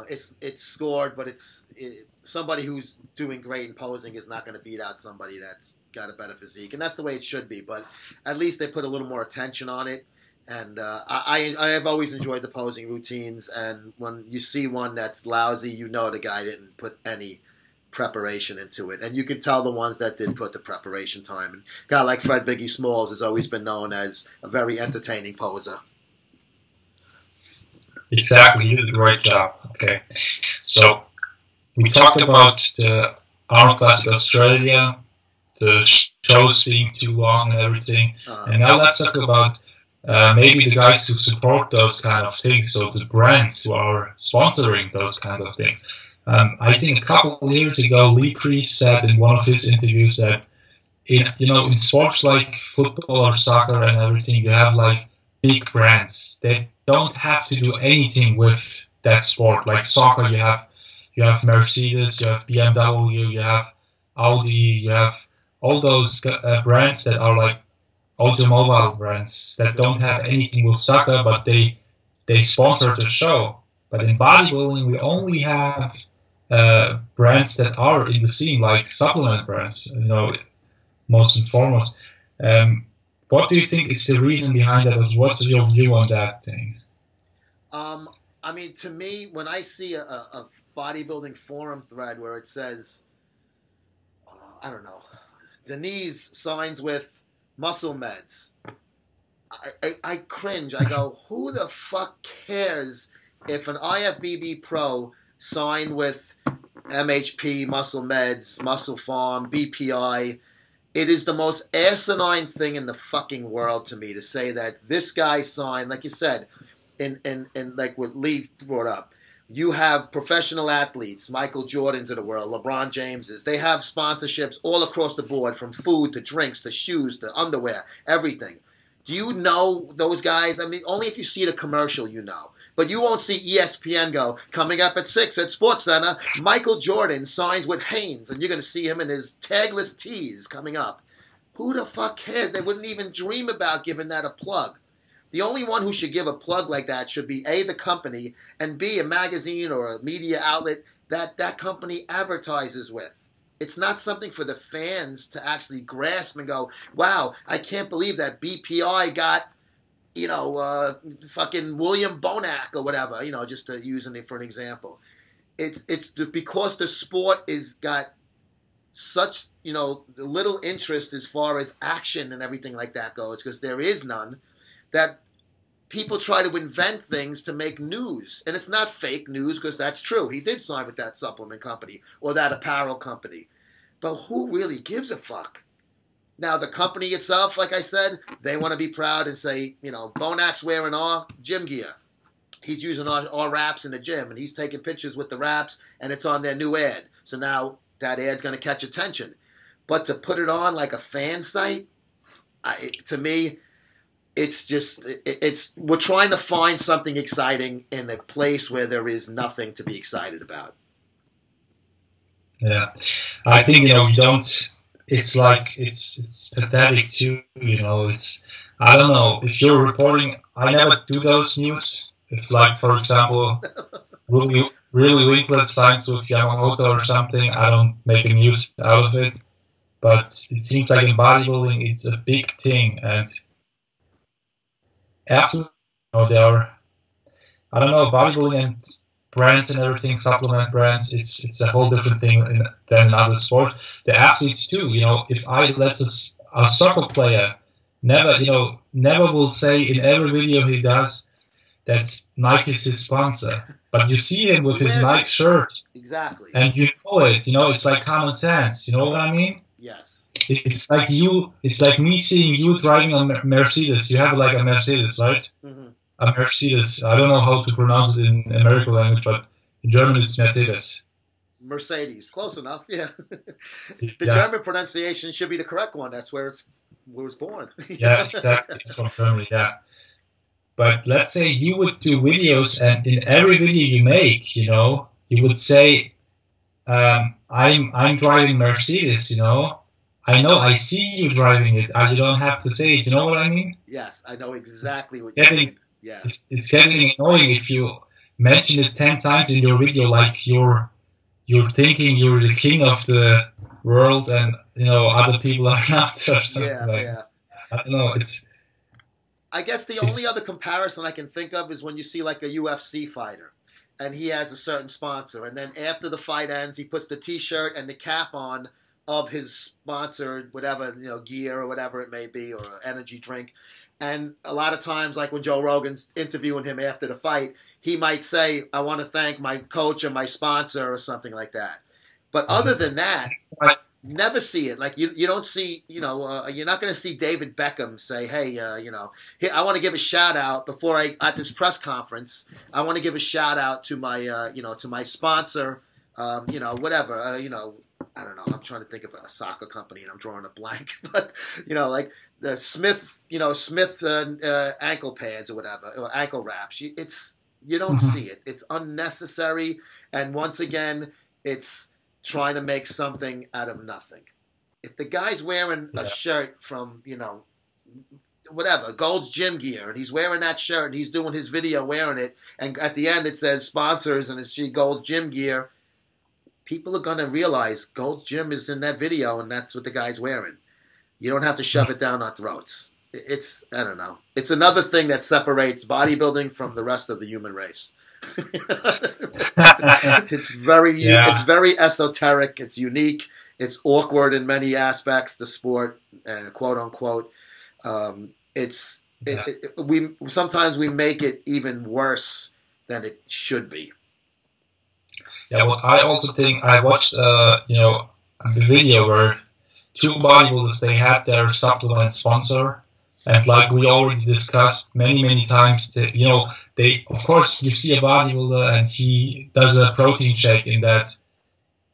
it's scored, but somebody who's doing great in posing is not going to beat out somebody that's got a better physique. And that's the way it should be. But at least they put a little more attention on it. And I have always enjoyed the posing routines, and when you see one that's lousy, you know the guy didn't put any preparation into it. And you can tell the ones that did put the preparation time. And a guy like Fred Biggie Smalls has always been known as a very entertaining poser. Exactly, you did a great job. Okay, so we talked about the Arnold Classic Australia, the shows being too long and everything, and now let's talk about maybe the guys who support those kind of things, so the brands who are sponsoring those kinds of things. I think a couple of years ago, Lee Priest said in one of his interviews that in sports like football or soccer and everything, you have like big brands that don't have to do anything with that sport. Like soccer, you have Mercedes, you have BMW, you have Audi, you have all those brands that are like automobile brands that don't have anything with soccer, but they sponsor the show. But in bodybuilding, we only have brands that are in the scene, like supplement brands, you know, most and foremost. What do you think is the reason behind that? What's your view on that thing? I mean, to me, when I see a bodybuilding forum thread where it says, I don't know, Denise signs with Muscle Meds, I cringe. I go, who the fuck cares if an IFBB pro signed with MHP, Muscle Meds, Muscle Farm, BPI? It is the most asinine thing in the fucking world to me to say that this guy signed, like you said, in like what Lee brought up. You have professional athletes, Michael Jordans of the world, LeBron Jameses. They have sponsorships all across the board, from food to drinks to shoes to underwear, everything. Do you know those guys? I mean, only if you see the commercial, you know. But you won't see ESPN go, coming up at 6 at SportsCenter, Michael Jordan signs with Hanes, and you're going to see him in his tagless tees coming up. Who the fuck cares? They wouldn't even dream about giving that a plug. The only one who should give a plug like that should be A, the company, and B, a magazine or a media outlet that that company advertises with. It's not something for the fans to actually grasp and go, wow, I can't believe that BPI got, fucking William Bonac or whatever, just using it for an example. It's because the sport is got such, little interest as far as action and everything like that goes, because there is none, that people try to invent things to make news. And it's not fake news, because that's true. He did sign with that supplement company or that apparel company. But who really gives a fuck? Now, the company itself, like I said, they want to be proud and say, Bonac's wearing our gym gear. He's using our wraps in the gym, and he's taking pictures with the wraps, and it's on their new ad. So now that ad's going to catch attention. But to put it on like a fan site, to me, it's just, we're trying to find something exciting in a place where there is nothing to be excited about. Yeah. I think, we don't, it's like, it's pathetic too, it's, I don't know, if you're reporting, I never do those news. If, like, for example, really Winkler signs with Yamamoto or something, I don't make a news out of it. But it seems like in bodybuilding, it's a big thing. And after, there are, I don't know, bodybuilding and brands and everything, supplement brands, it's a whole different thing than in other sports. The athletes too, if let's a soccer player never will say in every video he does that Nike is his sponsor, but you see him with his Nike shirt. Exactly. And you know it, it's like common sense, you know what I mean? Yes. It's like me seeing you driving a Mercedes. You have like a Mercedes, right? Mm-hmm. A Mercedes. I don't know how to pronounce it in American language, but in German it's Mercedes. Mercedes. Close enough, yeah. The German pronunciation should be the correct one. That's where it was born. Yeah, exactly. It's from Germany, yeah. But let's say you would do videos, and in every video you make, you would say, I'm driving Mercedes, I see you driving it. You don't have to say it. You know what I mean? Yes, I know exactly what you mean. Yeah. It's getting annoying if you mention it 10 times in your video, like you're thinking you're the king of the world, and other people are not, or something. Yeah. I don't know. I guess the only other comparison I can think of is when you see like a UFC fighter, and he has a certain sponsor, and then after the fight ends, he puts the T-shirt and the cap on of his sponsored whatever, gear or whatever it may be, or energy drink. And a lot of times, like when Joe Rogan's interviewing him after the fight, he might say, I want to thank my coach or my sponsor or something like that. But other than that, never see it. Like you don't see, you're not going to see David Beckham say, hey, I want to give a shout out at this press conference. I want to give a shout out to my, to my sponsor, whatever, I don't know. I'm trying to think of a soccer company, and I'm drawing a blank. But like the Smith, ankle pads or whatever, or ankle wraps. You don't see it. It's unnecessary, and once again, it's trying to make something out of nothing. If the guy's wearing a shirt from whatever Gold's Gym Gear, and he's wearing that shirt, and he's doing his video wearing it, and at the end it says sponsors, and it's Gold's Gym Gear. People are going to realize Gold's Gym is in that video, and that's what the guy's wearing. You don't have to shove it down our throats. I don't know. It's another thing that separates bodybuilding from the rest of the human race. It's very esoteric. It's unique. It's awkward in many aspects, the sport, quote unquote. Sometimes we make it even worse than it should be. Yeah, well, I also think I watched, a video where two bodybuilders, they had their supplement sponsor, and like we already discussed many times, of course, you see a bodybuilder and he does a protein shake in that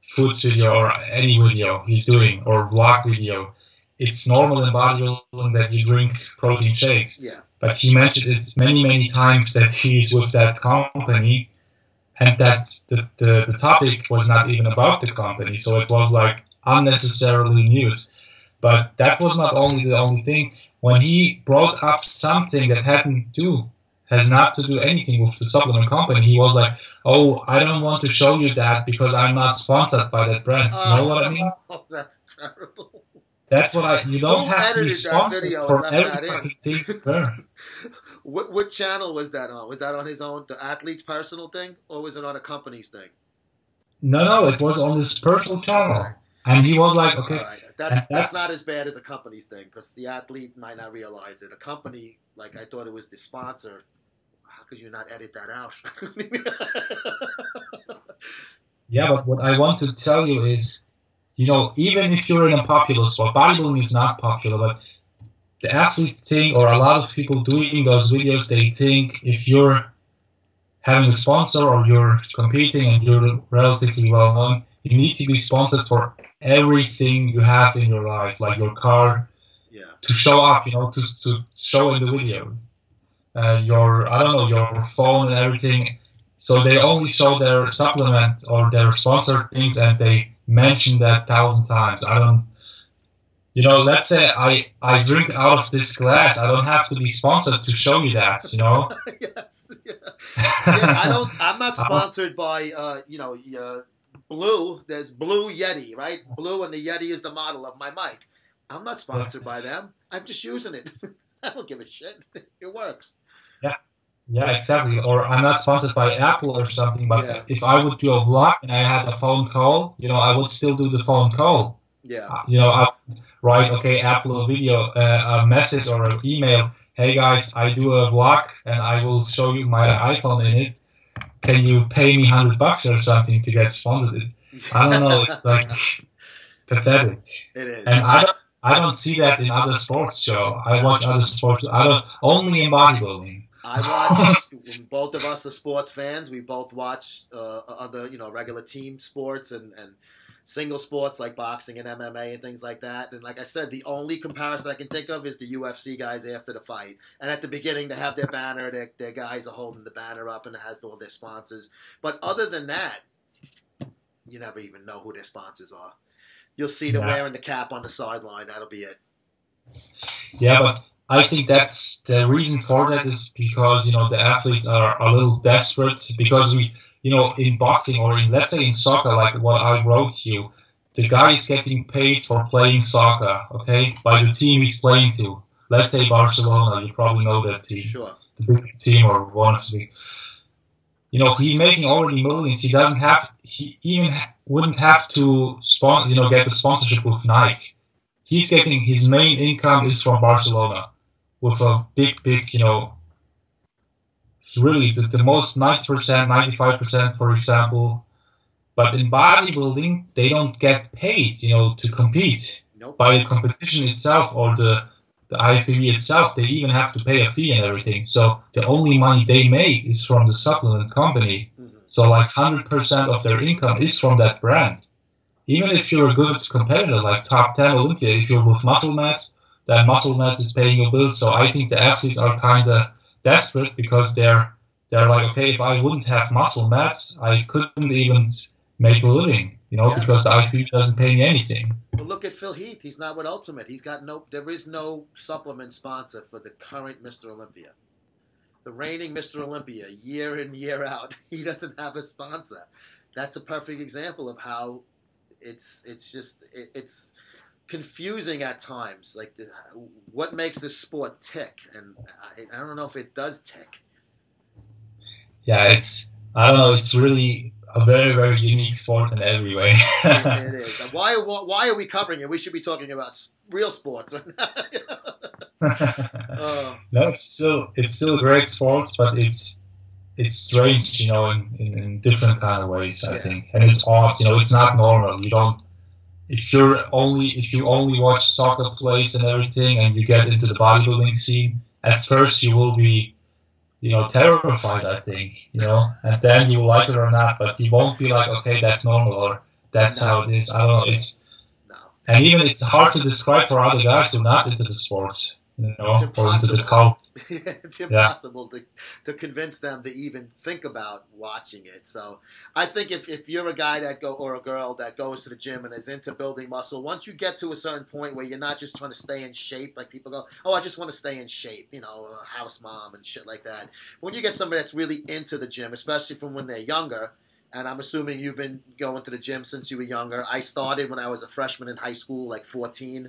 food video or any video he's doing, or vlog video, it's normal in bodybuilding that you drink protein shakes. Yeah. But he mentioned it many, many times that he's with that company, and that the topic was not even about the company, so it was like unnecessarily news. But that was not only the only thing. When he brought up something that has not to do anything with the supplement company, he was like, "Oh, I don't want to show you that because I'm not sponsored by that brand." You know what I mean? Oh, that's terrible. That's what you don't have to be sponsored for every fucking thing. What channel was that on? Was that on his own, the athlete's personal thing, or was it on a company's thing? No, it was on his personal channel. Right. And he was like, okay. Right. That's not as bad as a company's thing, because the athlete might not realize it. A company, like I thought it was the sponsor. How could you not edit that out? Yeah, but what I want to tell you is, even if you're in a popular sport, bodybuilding is not popular, but the athletes think, or a lot of people doing those videos, they think if you're having a sponsor or you're competing and you're relatively well known, you need to be sponsored for everything you have in your life, like your car, to show up, to show in the video, your phone and everything. So they only show their supplement or their sponsored things, and they mention that 1,000 times. Let's say I drink out of this glass. I don't have to be sponsored to show you that, Yes. Yeah, I'm not sponsored by, Blue. There's Blue Yeti, right? Blue, and the Yeti is the model of my mic. I'm not sponsored by them. I'm just using it. I don't give a shit. It works. Yeah, exactly. Or I'm not sponsored by Apple or something, but if I would do a vlog and I had a phone call, I would still do the phone call. Yeah. I would write, okay, Apple a video, a message or an email. Hey guys, I do a vlog and I will show you my iPhone in it. Can you pay me $100 or something to get sponsored? I don't know. It's like pathetic. It is. And I don't see that in other sports show. I watch other sports. Only in bodybuilding. I watch. Both of us are sports fans. We both watch other, regular team sports and single sports like boxing and MMA and things like that. And like I said, the only comparison I can think of is the UFC guys after the fight. And at the beginning, they have their banner. Their guys are holding the banner up, and it has all their sponsors. But other than that, you never even know who their sponsors are. You'll see them wearing the cap on the sideline. That'll be it. Yeah, but I think that's the reason for that is because, the athletes are a little desperate because in boxing or let's say in soccer, like what I wrote to you, the guy is getting paid for playing soccer, okay, by the team he's playing to. Let's say Barcelona, you probably know that team. Sure. The biggest team or one of the big. He's making already millions. He even wouldn't have to get the sponsorship with Nike. He's getting, his main income is from Barcelona with a big, really the most 90%, 95%, for example. But in bodybuilding, they don't get paid, to compete. Nope. By the competition itself or the IFBB itself. They even have to pay a fee and everything. So the only money they make is from the supplement company. Mm-hmm. So like 100% of their income is from that brand. Even if you're a good competitor, like top 10 Olympia, if you're with Muscle Mats, then Muscle Mats is paying your bills. So I think the athletes are kind of desperate because they're like, okay, if I wouldn't have Muscle Mats, I couldn't even make a living, because the IFBB doesn't pay me anything. Well, look at Phil Heath. He's not with Ultimate. There is no supplement sponsor for the current Mr. Olympia. The reigning Mr. Olympia, year in, year out, he doesn't have a sponsor. That's a perfect example of how it's confusing at times. Like, what makes this sport tick? And I don't know if it does tick. Yeah, I don't know, it's really a very, very unique sport in every way. It is. Why are we covering it? We should be talking about real sports right now. No, it's still a great sport, but it's strange, in different kind of ways, I think. And it's odd, it's not normal. If you only watch soccer plays and everything and you get into the bodybuilding scene, at first you will be terrified, I think, and then you like it or not, but you won't be like, okay, that's normal or that's how it is. I don't know. And even it's hard to describe for other guys who are not into the sport, you know, or into the cult. It's impossible to convince them to even think about watching it. So I think if you're a guy or a girl that goes to the gym and is into building muscle, once you get to a certain point where you're not just trying to stay in shape, like people go, oh, I just want to stay in shape, you know, a house mom and shit like that. When you get somebody that's really into the gym, especially from when they're younger, and I'm assuming you've been going to the gym since you were younger. I started when I was a freshman in high school, like 14.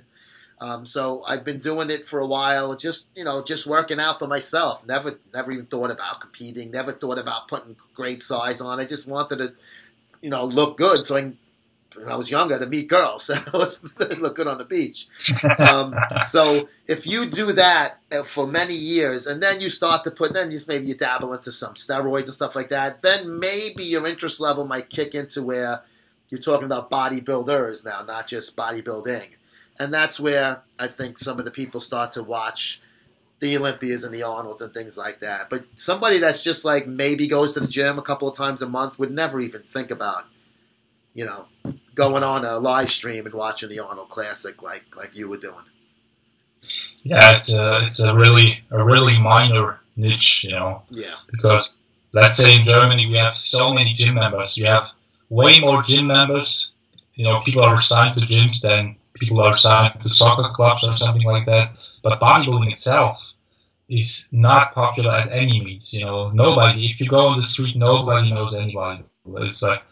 So I've been doing it for a while, just working out for myself. Never even thought about competing. Never thought about putting great size on. I just wanted to, look good. So when I was younger, to meet girls, so I was look good on the beach. So if you do that for many years, and then you start to maybe you dabble into some steroids and stuff like that, then maybe your interest level might kick into where you're talking about bodybuilders now, not just bodybuilding. And that's where I think some of the people start to watch the Olympias and the Arnolds and things like that. But somebody that's just like maybe goes to the gym a couple of times a month would never even think about, going on a live stream and watching the Arnold Classic like you were doing. Yeah, it's a really minor niche, Yeah. Because let's say in Germany we have so many gym members. You have way more gym members. People are assigned to gyms than people are assigned to soccer clubs or something like that. But bodybuilding itself is not popular at any means. Nobody. If you go on the street, nobody knows anybody. It's like,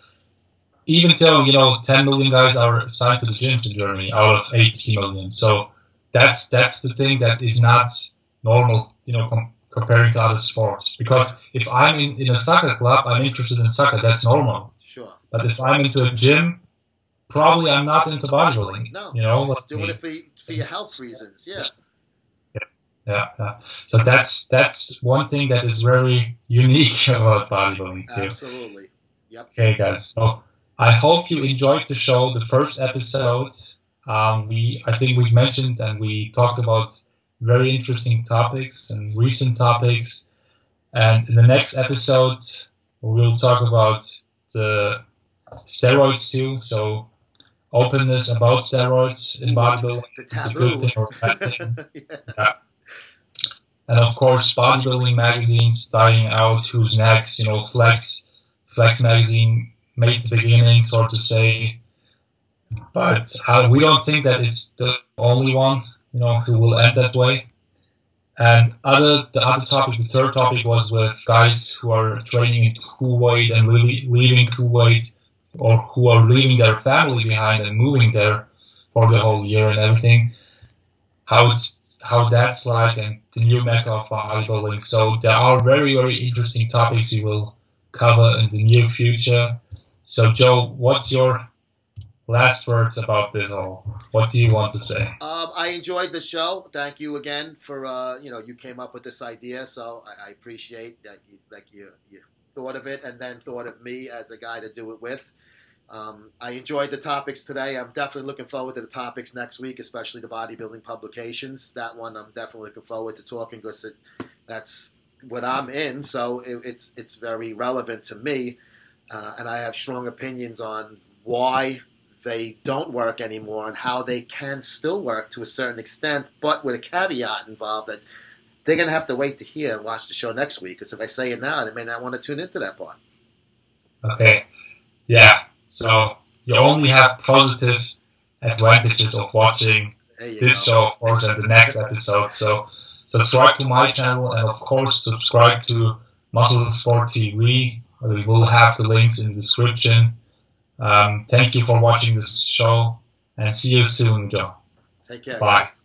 even though 10 million guys are assigned to the gyms in Germany out of 80 million. So that's the thing that is not normal, comparing to other sports. Because if I'm in a soccer club, I'm interested in soccer. That's normal. Sure. But if I'm into a gym, probably I'm not into bodybuilding. No, doing it for your health reasons. Yeah. Yeah. So that's one thing that is very unique about bodybuilding too. Absolutely. Yep. Okay, guys. So I hope you enjoyed the show, the first episode. I think we mentioned and we talked about very interesting topics and recent topics. And in the next episode, we'll talk about the steroids too. So openness about steroids in bodybuilding. The taboo. It's a good thing or bad thing. Yeah. And of course, bodybuilding magazines dying out. Who's next? Flex magazine made the beginning, so to say. But we don't think that it's the only one, who will end that way. And the other topic, the third topic, was with guys who are training in Kuwait and leaving Kuwait, or who are leaving their family behind and moving there for the whole year and everything. How that's like, and the new mecca of bodybuilding. So there are very, very interesting topics we will cover in the near future. So Joe, what's your last words about this all? What do you want to say? I enjoyed the show. Thank you again for you came up with this idea, so I appreciate that you thought of it and then thought of me as a guy to do it with. I enjoyed the topics today. I'm definitely looking forward to the topics next week, especially the bodybuilding publications. That one I'm definitely looking forward to talking because that's what I'm in, so it's very relevant to me. And I have strong opinions on why they don't work anymore and how they can still work to a certain extent, but with a caveat involved that they're going to have to wait to hear and watch the show next week, because if I say it now, they may not want to tune into that part. Okay. Yeah. So you only have positive advantages of watching this show, of course, and the next episode. So subscribe to my channel and, of course, subscribe to Muscle Sport TV. We will have the links in the description. Thank you for watching this show, and see you soon, Joe. Take care, Bye. guys.